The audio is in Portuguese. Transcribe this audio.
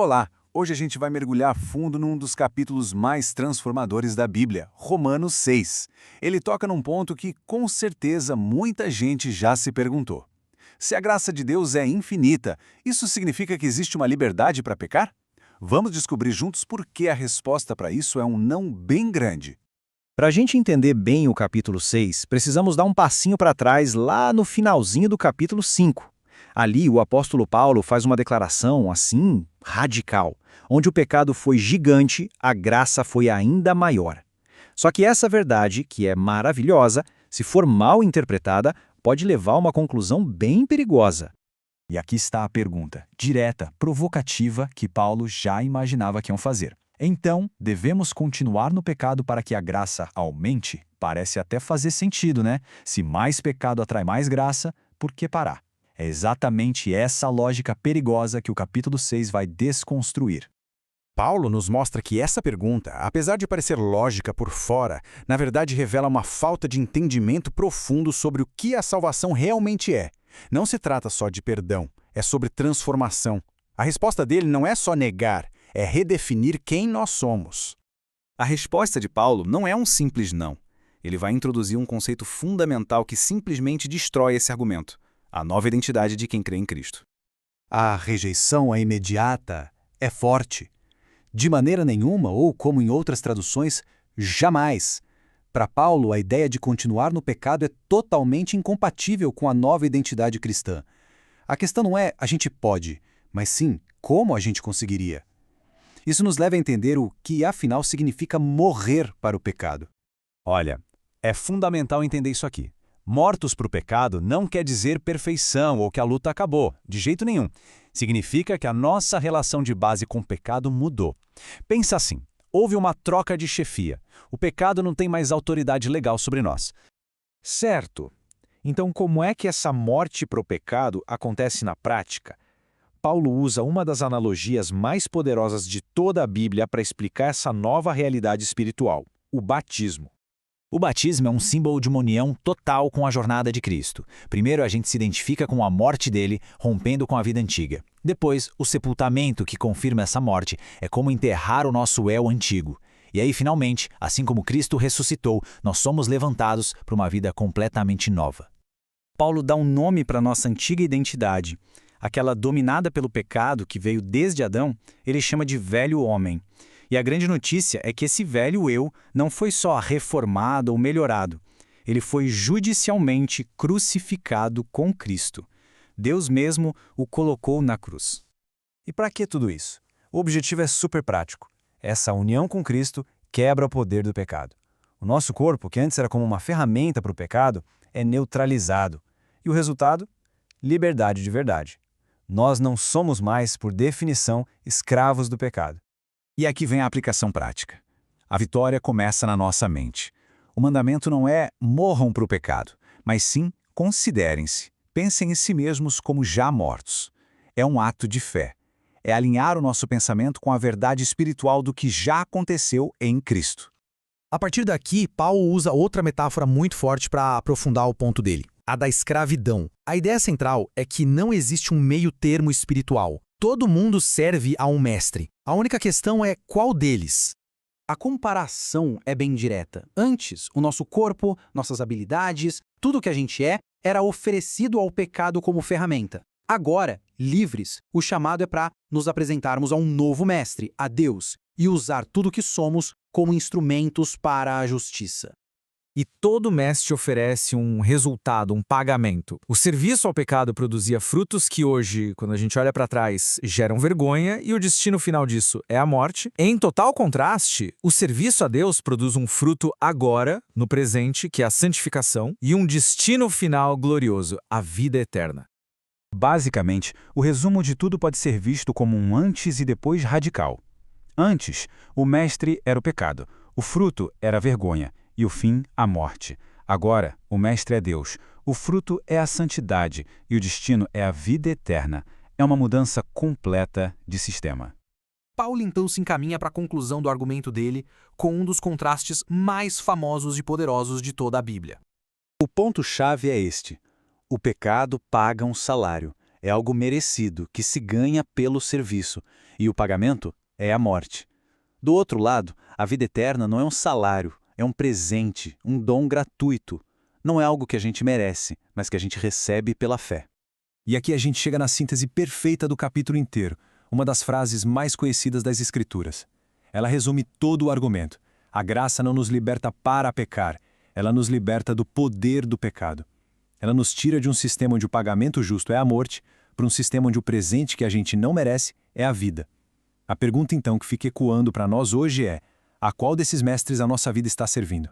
Olá! Hoje a gente vai mergulhar a fundo num dos capítulos mais transformadores da Bíblia, Romanos 6. Ele toca num ponto que, com certeza, muita gente já se perguntou. Se a graça de Deus é infinita, isso significa que existe uma liberdade para pecar? Vamos descobrir juntos por que a resposta para isso é um não bem grande. Para a gente entender bem o capítulo 6, precisamos dar um passinho para trás lá no finalzinho do capítulo 5. Ali, o apóstolo Paulo faz uma declaração, assim, radical, onde o pecado foi gigante, a graça foi ainda maior. Só que essa verdade, que é maravilhosa, se for mal interpretada, pode levar a uma conclusão bem perigosa. E aqui está a pergunta, direta, provocativa, que Paulo já imaginava que iam fazer. Então, devemos continuar no pecado para que a graça aumente? Parece até fazer sentido, né? Se mais pecado atrai mais graça, por que parar? É exatamente essa lógica perigosa que o capítulo 6 vai desconstruir. Paulo nos mostra que essa pergunta, apesar de parecer lógica por fora, na verdade revela uma falta de entendimento profundo sobre o que a salvação realmente é. Não se trata só de perdão, é sobre transformação. A resposta dele não é só negar, é redefinir quem nós somos. A resposta de Paulo não é um simples não. Ele vai introduzir um conceito fundamental que simplesmente destrói esse argumento: a nova identidade de quem crê em Cristo. A rejeição é imediata, é forte. De maneira nenhuma, ou como em outras traduções, jamais. Para Paulo, a ideia de continuar no pecado é totalmente incompatível com a nova identidade cristã. A questão não é a gente pode, mas sim como a gente conseguiria. Isso nos leva a entender o que, afinal, significa morrer para o pecado. Olha, é fundamental entender isso aqui. Mortos para o pecado não quer dizer perfeição ou que a luta acabou, de jeito nenhum. Significa que a nossa relação de base com o pecado mudou. Pensa assim, houve uma troca de chefia. O pecado não tem mais autoridade legal sobre nós. Certo. Então, como é que essa morte para o pecado acontece na prática? Paulo usa uma das analogias mais poderosas de toda a Bíblia para explicar essa nova realidade espiritual: o batismo. O batismo é um símbolo de uma união total com a jornada de Cristo. Primeiro, a gente se identifica com a morte dele, rompendo com a vida antiga. Depois, o sepultamento, que confirma essa morte, é como enterrar o nosso eu antigo. E aí, finalmente, assim como Cristo ressuscitou, nós somos levantados para uma vida completamente nova. Paulo dá um nome para a nossa antiga identidade. Aquela dominada pelo pecado que veio desde Adão, ele chama de velho homem. E a grande notícia é que esse velho eu não foi só reformado ou melhorado. Ele foi judicialmente crucificado com Cristo. Deus mesmo o colocou na cruz. E para que tudo isso? O objetivo é super prático. Essa união com Cristo quebra o poder do pecado. O nosso corpo, que antes era como uma ferramenta para o pecado, é neutralizado. E o resultado? Liberdade de verdade. Nós não somos mais, por definição, escravos do pecado. E aqui vem a aplicação prática. A vitória começa na nossa mente. O mandamento não é morram para o pecado, mas sim considerem-se, pensem em si mesmos como já mortos. É um ato de fé. É alinhar o nosso pensamento com a verdade espiritual do que já aconteceu em Cristo. A partir daqui, Paulo usa outra metáfora muito forte para aprofundar o ponto dele: a da escravidão. A ideia central é que não existe um meio termo espiritual. Todo mundo serve a um mestre. A única questão é qual deles. A comparação é bem direta. Antes, o nosso corpo, nossas habilidades, tudo o que a gente era oferecido ao pecado como ferramenta. Agora, livres, o chamado é para nos apresentarmos a um novo mestre, a Deus, e usar tudo o que somos como instrumentos para a justiça. E todo mestre oferece um resultado, um pagamento. O serviço ao pecado produzia frutos que hoje, quando a gente olha para trás, geram vergonha, e o destino final disso é a morte. Em total contraste, o serviço a Deus produz um fruto agora, no presente, que é a santificação, e um destino final glorioso, a vida eterna. Basicamente, o resumo de tudo pode ser visto como um antes e depois radical. Antes, o mestre era o pecado, o fruto era a vergonha, e o fim, a morte. Agora, o mestre é Deus, o fruto é a santidade e o destino é a vida eterna. É uma mudança completa de sistema. Paulo então se encaminha para a conclusão do argumento dele com um dos contrastes mais famosos e poderosos de toda a Bíblia. O ponto-chave é este: o pecado paga um salário. É algo merecido, que se ganha pelo serviço. e o pagamento é a morte. Do outro lado, a vida eterna não é um salário, é um presente, um dom gratuito. Não é algo que a gente merece, mas que a gente recebe pela fé. E aqui a gente chega na síntese perfeita do capítulo inteiro, uma das frases mais conhecidas das Escrituras. Ela resume todo o argumento. A graça não nos liberta para pecar, ela nos liberta do poder do pecado. Ela nos tira de um sistema onde o pagamento justo é a morte, para um sistema onde o presente que a gente não merece é a vida. A pergunta então que fica ecoando para nós hoje é: a qual desses mestres a nossa vida está servindo?